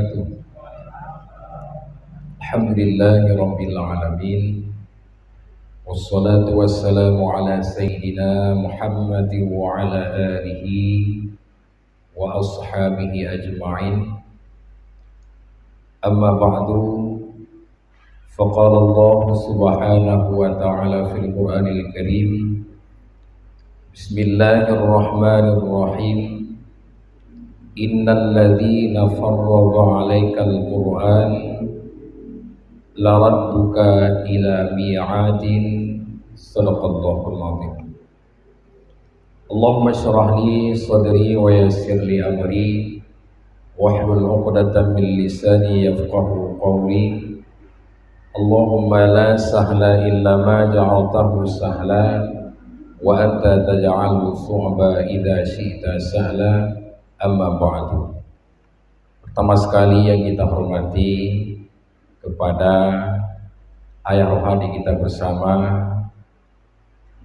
wabarakatuh. Alhamdulillahirabbil alamin. Wassalatu wassalamu ala sayyidina Muhammadin wa ala alihi wa ashabihi ajma'in. Amma ba'du. Faqala Allah subhanahu wa ta'ala fil Qur'anil Karim. Bismillahirrahmanirrahim. Innal ladzina farradu 'alaikal Qur'an laradduka ila mi'adin. Shadaqallahul 'azim. Allahumma shrah li sadri wa yassir li amri wahlul 'uqdatam min lisani yafqahu qawli. Allahumma la sahla illa ma ja'altahu sahla wa anta taj'alul su'ba idza syi'ta sahla. Amma ba'du. Pertama sekali yang kita hormati kepada ayah rohani kita bersama,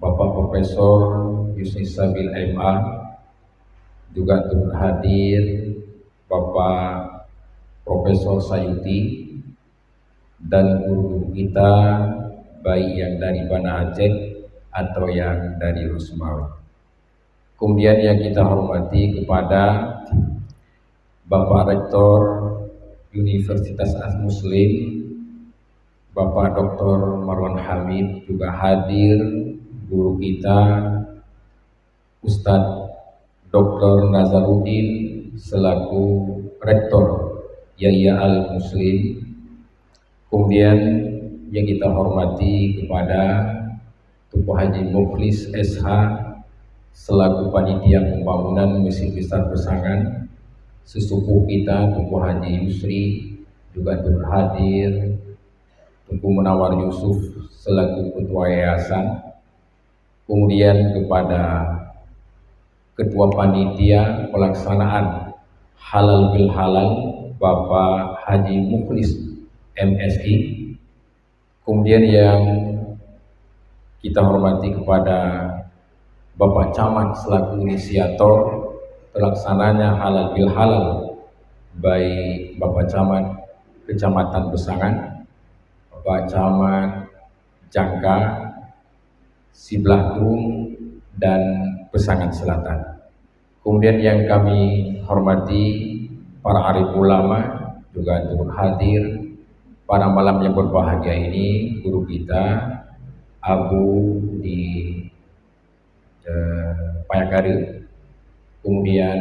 Bapak Profesor Yusni Sabil MA, juga turut hadir Bapak Profesor Sayuti dan guru kita baik yang dari Banda Aceh atau yang dari Rusmawi. Kemudian yang kita hormati kepada Bapak Rektor Universitas Muslim, Bapak Dr. Marwan Hamid, juga hadir guru kita Ustadz Dr. Nazaruddin selaku Rektor Yahya Al Muslim. Kemudian yang kita hormati kepada Tuku Haji Mukhlis SH selaku panitia pembangunan Masjid Besar Pesangan, sesepuh kita Tuku Haji Yusri juga turut hadir, Tuku Munawar Yusuf selaku ketua yayasan, kemudian kepada ketua panitia pelaksanaan halal bil halal Bapak Haji Mukhlis MSI, kemudian yang kita hormati kepada Bapak Camat selaku inisiator terlaksananya halal bil halal baik Bapak Camat Kecamatan Besangan, Bapak Camat Jangka, Siblahgung, dan Pesangan Selatan. Kemudian yang kami hormati para arif ulama juga turut hadir pada malam yang berbahagia ini, guru kita Abu di Payakari, kemudian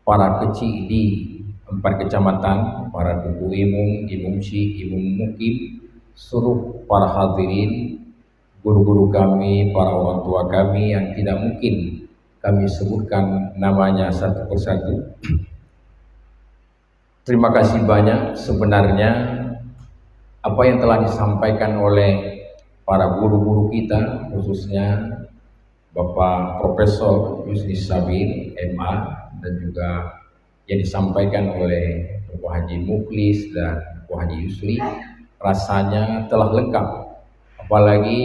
para kecil di 4 kecamatan, para Duku Imung, Imungsi, Imung Mukim, seluruh para hadirin, guru-guru kami, para orang tua kami yang tidak mungkin kami sebutkan namanya satu persatu. Terima kasih banyak. Sebenarnya apa yang telah disampaikan oleh para guru-guru kita, khususnya Bapak Profesor Yusni Sabil MA, dan juga yang disampaikan oleh Tuku Haji Mukhlis dan Tuku Haji Yusri, rasanya telah lengkap. Apalagi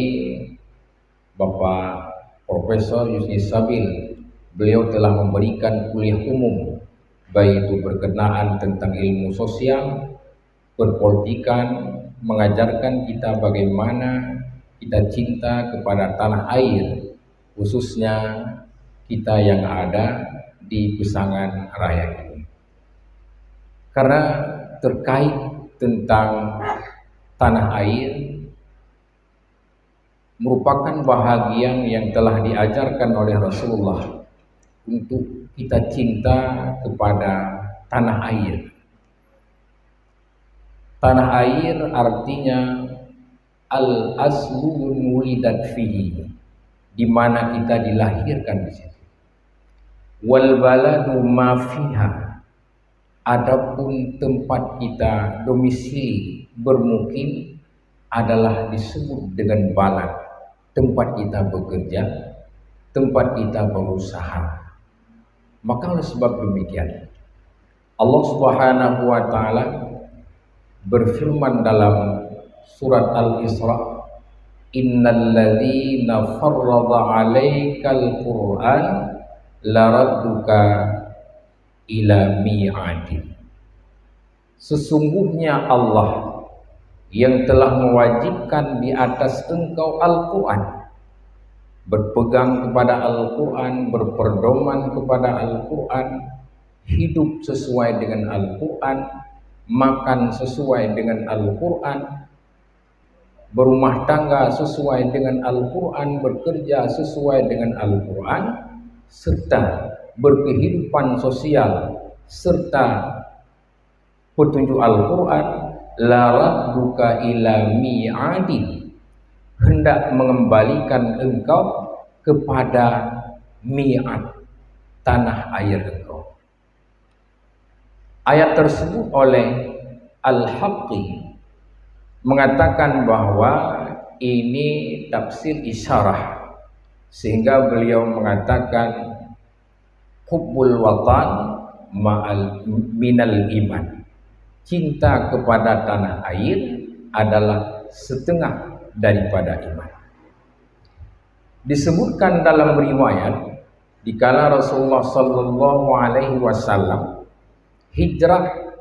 Bapak Profesor Yusni Sabil, beliau telah memberikan kuliah umum, baik itu berkenaan tentang ilmu sosial, perpolitikan, mengajarkan kita bagaimana kita cinta kepada tanah air, khususnya kita yang ada di Pesangan Raya ini. Karena terkait tentang tanah air merupakan bahagian yang telah diajarkan oleh Rasulullah untuk kita cinta kepada tanah air. Tanah air artinya al-aslu wulidat fihi, di mana kita dilahirkan di situ. Wal baladu ma fiha, adapun tempat kita domisili bermukim adalah disebut dengan balad, tempat kita bekerja, tempat kita berusaha. Maka oleh sebab demikian Allah Subhanahu wa taala berfirman dalam surat Al-Isra, innal ladzina farrada 'alaikal Qur'an laradduka ila mi'adin. Sesungguhnya Allah yang telah mewajibkan di atas engkau Al-Quran, berpegang kepada Al-Quran, berpedoman kepada Al-Quran, hidup sesuai dengan Al-Quran, makan sesuai dengan Al-Quran, berumah tangga sesuai dengan Al-Quran, bekerja sesuai dengan Al-Quran, serta berkehidupan sosial serta petunjuk Al-Quran. La radduka ila mi'adin, hendak mengembalikan engkau kepada mi'ad, tanah air engkau. Ayat tersebut oleh Al-Haqqi mengatakan bahwa ini tafsir isyarah, sehingga beliau mengatakan hubbul watan ma'al minal iman, cinta kepada tanah air adalah setengah daripada iman. Disebutkan dalam riwayat, dikala Rasulullah sallallahu alaihi wasallam hijrah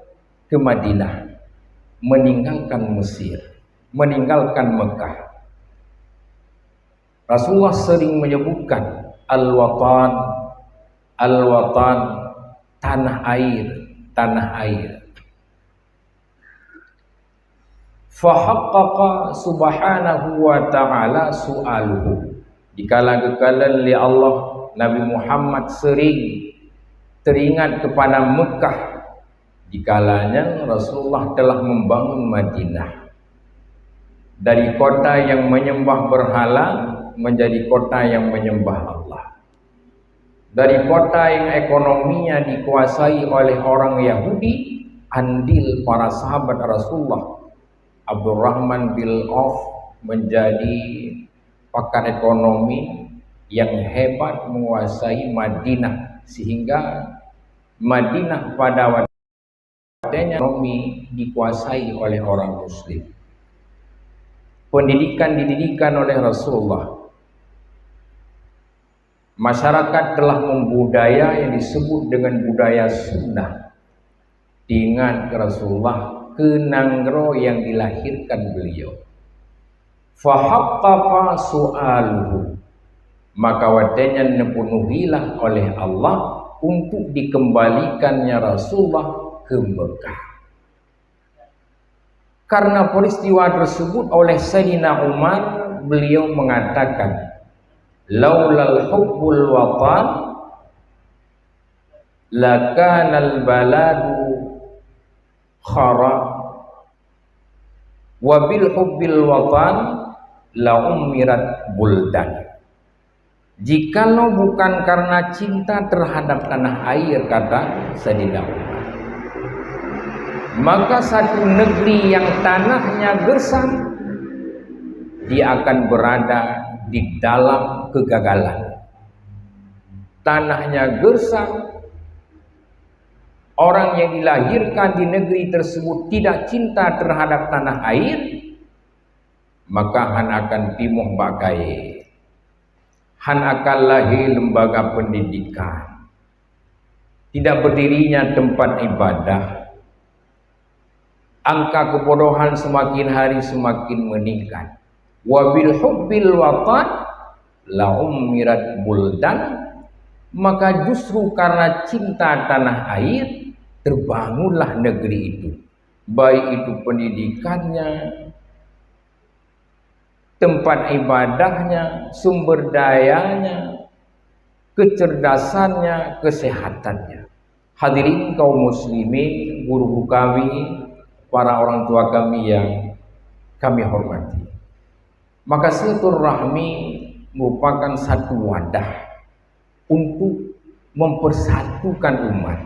ke Madinah, meninggalkan Mesir, meninggalkan Mekah, Rasulullah sering menyebutkan al-watan, al-watan, tanah air, tanah air. Fahaqqaqa subhanahu wa ta'ala su'aluhu, dikala-kala li Allah Nabi Muhammad sering teringat kepada Mekah dikalanya Rasulullah telah membangun Madinah dari kota yang menyembah berhala menjadi kota yang menyembah Allah, dari kota yang ekonominya dikuasai oleh orang Yahudi. Andil para sahabat Rasulullah Abdurrahman bin Auf menjadi pakar ekonomi yang hebat menguasai Madinah, sehingga Madinah pada waktunya ekonomi dikuasai oleh orang Muslim. Pendidikan didirikan oleh Rasulullah. Masyarakat telah membudaya yang disebut dengan budaya sunnah. Diingat Rasulullah ke Nanggro yang dilahirkan beliau. Fahaqqaqa su'aluhu, maka wadanya dipenuhilah oleh Allah untuk dikembalikannya Rasulullah ke Mekah. Karena peristiwa tersebut oleh Sayyidina Umar, beliau mengatakan, laulal hubbul watan lakanal baladu khara wa bil hubbil watan la umirat buldan. Jikalau bukan karena cinta terhadap tanah air, kata Sayyidina Umar, maka satu negeri yang tanahnya gersang, dia akan berada di dalam kegagalan. Tanahnya gersang, orang yang dilahirkan di negeri tersebut tidak cinta terhadap tanah air, maka han akan timuh bagai, han akan lahir lembaga pendidikan, tidak berdirinya tempat ibadah, angka kebodohan semakin hari semakin meningkat. Wabil hubbil watan la umirat buldan, maka justru karena cinta tanah air terbangunlah negeri itu, baik itu pendidikannya, tempat ibadahnya, sumber dayanya, kecerdasannya, kesehatannya. Hadirin kaum muslimin, guru kami, para orang tua kami yang kami hormati, maka silaturahmi merupakan satu wadah untuk mempersatukan umat,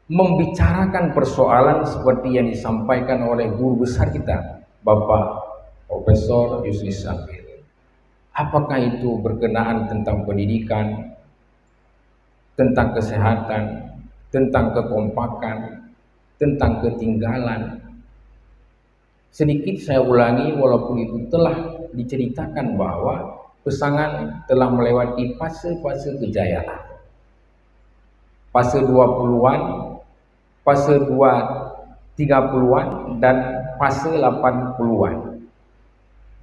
membicarakan persoalan seperti yang disampaikan oleh guru besar kita, Bapak Profesor Yusnis Sabir. Apakah itu berkenaan tentang pendidikan, tentang kesehatan, tentang kekompakan, tentang ketinggalan. Sedikit saya ulangi, walaupun itu telah diceritakan bahwa Pesangan telah melewati fase-fase kejayaan. Fase 20-an, fase 2 30-an dan fase 80-an,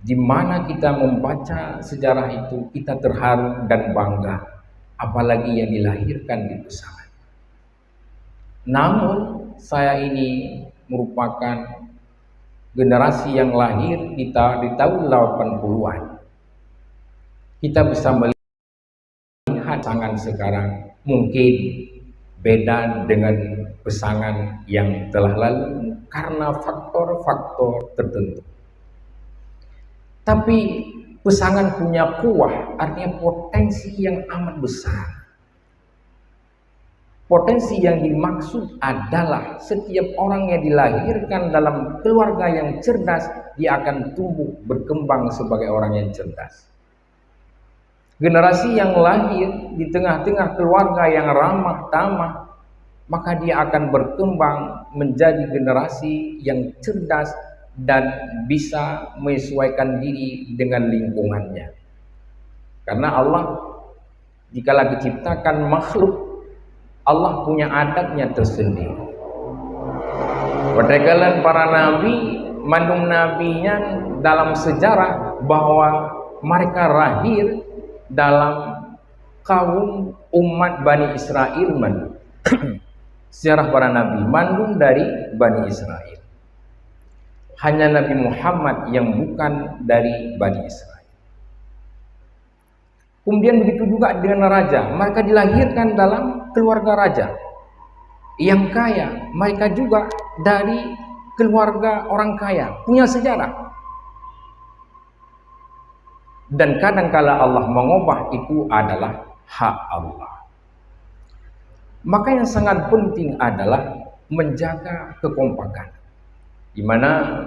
di mana kita membaca sejarah itu kita terharu dan bangga, apalagi yang dilahirkan di pesantren. Namun saya ini merupakan generasi yang lahir di tahun 80-an. Kita bisa melihat pasangan sekarang mungkin beda dengan pasangan yang telah lalu karena faktor-faktor tertentu. Tapi pasangan punya kuah, artinya potensi yang amat besar. Potensi yang dimaksud adalah setiap orang yang dilahirkan dalam keluarga yang cerdas, dia akan tumbuh berkembang sebagai orang yang cerdas. Generasi yang lahir di tengah-tengah keluarga yang ramah tamah, maka dia akan berkembang menjadi generasi yang cerdas dan bisa menyesuaikan diri dengan lingkungannya. Karena Allah dikala diciptakan makhluk, Allah punya adatnya tersendiri. Padahal para nabi, mandung nabinya dalam sejarah bahwa mereka lahir dalam kaum umat Bani Israel. Sejarah para nabi mandung dari Bani Israel. Hanya Nabi Muhammad yang bukan dari Bani Israel. Kemudian begitu juga dengan raja, mereka dilahirkan dalam keluarga raja yang kaya. Mereka juga dari keluarga orang kaya, punya sejarah. Dan kadangkala Allah mengubah, itu adalah hak Allah. Maka yang sangat penting adalah menjaga kekompakan, di mana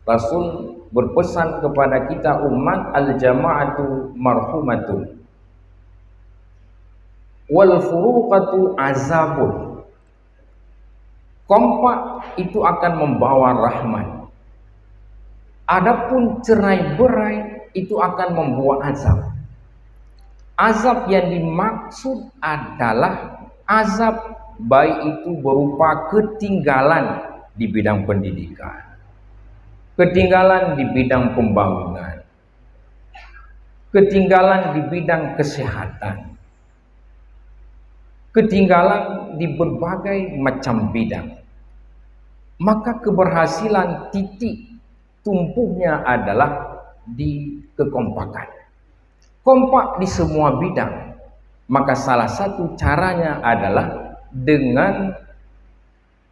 Rasul berpesan kepada kita umat, al-jama'atu marhumatun wal furuqatu azabun. Kompak itu akan membawa rahmat. Adapun cerai-berai itu akan membawa azab. Azab yang dimaksud adalah azab baik itu berupa ketinggalan di bidang pendidikan, ketinggalan di bidang pembangunan, ketinggalan di bidang kesehatan, ketinggalan di berbagai macam bidang. Maka keberhasilan titik tumpuhnya adalah di kekompakan. Kompak di semua bidang. Maka salah satu caranya adalah dengan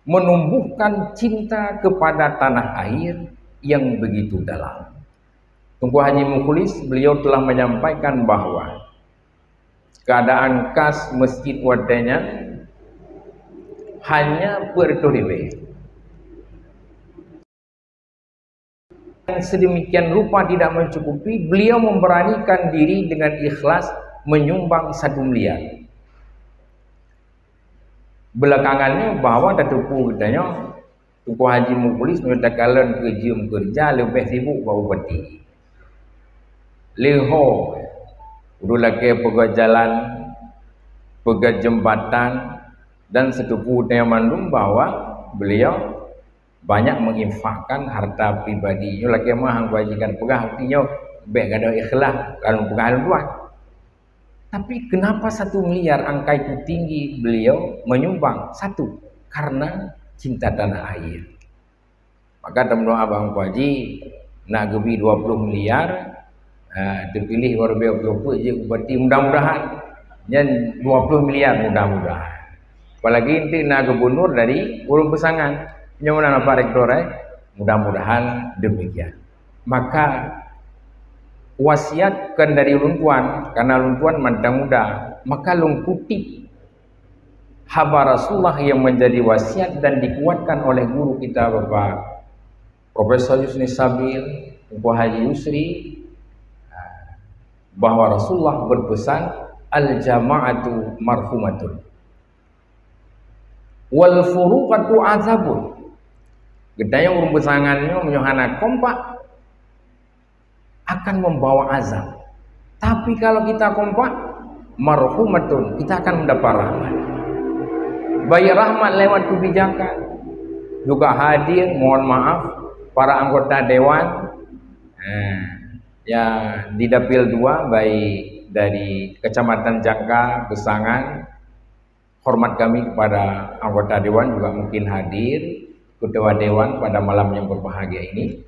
menumbuhkan cinta kepada tanah air yang begitu dalam. Tunku Haji Mukhlis, beliau telah menyampaikan bahwa keadaan kas masjid wadanya hanya berdolibe. Sedemikian rupa tidak mencukupi, beliau memberanikan diri dengan ikhlas menyumbang 1 miliar. Belakangannya bahwa Datuk katanya Tunku Haji Mukhlis menyatakan kerja lebih sibuk bau peti. Leho udah lagi pegat jalan, pegat jembatan, dan setupu yang mandum bahwa beliau banyak menginfakkan harta pribadi. Yo lagi mah kewajiban pegah artinya baik ada ikhlas kalau pegah tuan. Tapi kenapa 1 miliar angka itu tinggi? Beliau menyumbang satu karena cinta tanah air. Maka teman abang Haji nak gebi 20 miliar, terpilih baru 20 je berarti mudah-mudahan yang 20 miliar mudah-mudahan. Apalagi nanti nak gubernur dari urung pesangan. Yang mana Pak Rektor, mudah-mudahan demikian. Maka wasiatkan dari luntuan, karena luntuan mandang muda, maka lungkuti haba Rasulullah yang menjadi wasiat dan dikuatkan oleh guru kita Bapak Profesor Yusni Sabil, Tunku Haji Yusri, bahwa Rasulullah berpesan al-jama'atu marhumatun wal furuqatu azabun. Gedaya urung pesangannya menyohana kompak akan membawa azab. Tapi kalau kita kompak marhumatun, kita akan mendapat rahmat. Baik rahmat lewat kebijakan, juga hadir, mohon maaf para anggota dewan yang di Dapil 2 baik dari Kecamatan Jangka, Gesangan. Hormat kami kepada anggota dewan juga mungkin hadir, ketua dewan pada malam yang berbahagia ini.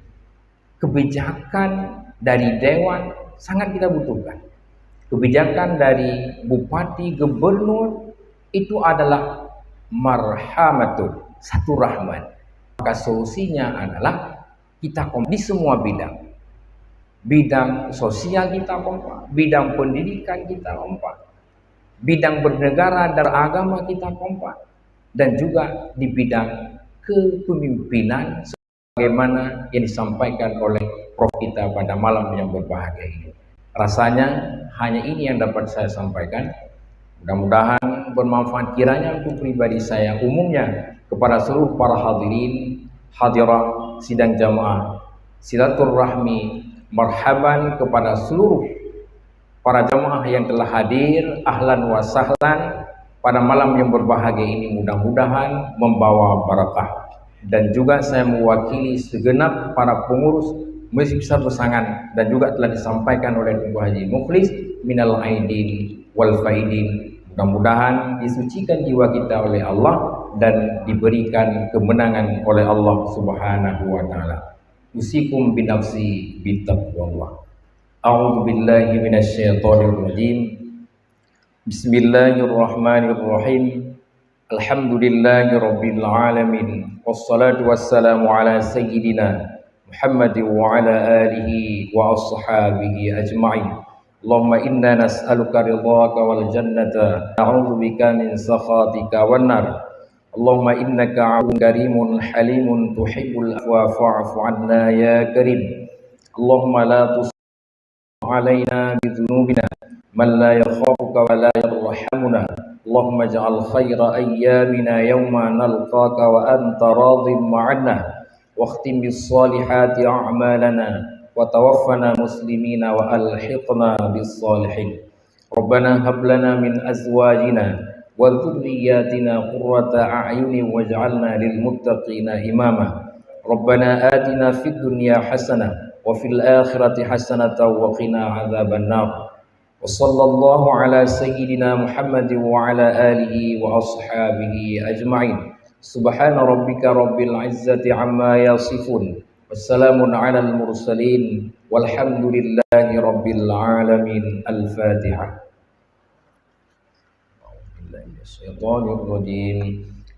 Kebijakan dari dewan sangat kita butuhkan. Kebijakan dari bupati, gubernur itu adalah marhamatul, satu rahmat. Maka solusinya adalah kita di semua bidang. Bidang sosial kita kompak, bidang pendidikan kita kompak, bidang bernegara dan agama kita kompak, dan juga di bidang kepemimpinan sebagaimana yang disampaikan oleh Prof kita pada malam yang berbahagia ini. Rasanya hanya ini yang dapat saya sampaikan. Mudah-mudahan bermanfaat kiranya untuk pribadi saya, umumnya kepada seluruh para hadirin, hadirat sidang jamaah, silaturahmi, marhaban kepada seluruh para jamaah yang telah hadir, ahlan wa sahlan pada malam yang berbahagia ini, mudah-mudahan membawa barakah. Dan juga saya mewakili segenap para pengurus Masjid Besar Gesangan dan juga telah disampaikan oleh Tuan Haji Mukhlis minal aidin wal faidin. Mudah-mudahan disucikan jiwa kita oleh Allah dan diberikan kemenangan oleh Allah Subhanahu wa taala. Usikum binafsi bittaqwallah. A'udzu billahi minasyaitonir rajim. Bismillahirrahmanirrahim. Alhamdulillahirabbil alamin. Wassalatu wassalamu ala sayyidina Muhammad wa ala alihi wa ashabihi ajma'in. Allahumma inna nas'aluka ridhaka wal jannata, na'udzubika min sakhatika wan nar. Allahumma innaka 'afuwwun karimun halimun tuhibbul afwa fa'fu 'anna ya karim. Allahumma la علينا بذنوبنا من لا يخافك ولا يرحمنا اللهم اجعل خير أيامنا يوم نلقاك وأنت راض عنا واختم بالصالحات أعمالنا وتوفنا مسلمين وألحقنا بالصالحين ربنا هب لنا من أزواجنا وذرياتنا قرة أعين واجعلنا للمتقين إماما ربنا آتنا في الدنيا حسنة وفي الآخرة حسنة وقنا عذاب النار وصلى الله على سيدنا محمد وعلى آله وأصحابه أجمعين سبحان ربك رب العزة عما يصفون والسلام على المرسلين والحمد لله رب العالمين. الفاتحة. الشيطان الرجيم.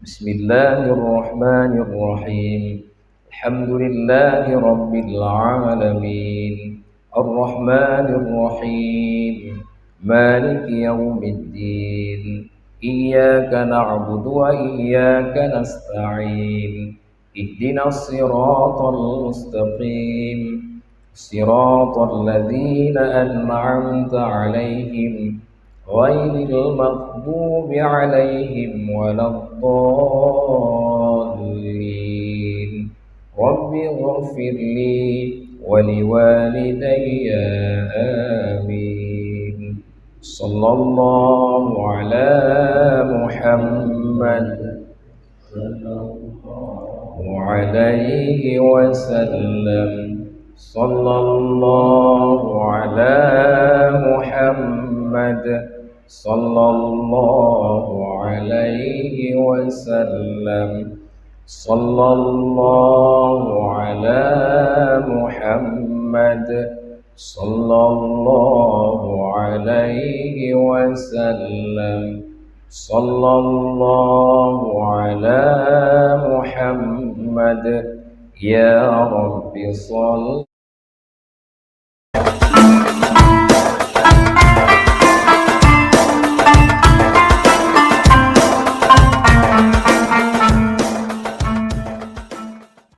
بسم الله الرحمن الرحيم. الحمد لله رب العالمين الرحمن الرحيم مالك يوم الدين إياك نعبد وإياك نستعين اهدنا الصراط المستقيم صراط الذين أنعمت عليهم غير المغضوب عليهم ولا الضالين. رب اغفر لي ولوالدي آمين. صلى الله على محمد عليه وسلم. صلى الله على محمد صلى الله عليه وسلم. صلى الله على محمد صلى الله عليه وسلم. صلى الله على محمد. يا رب صل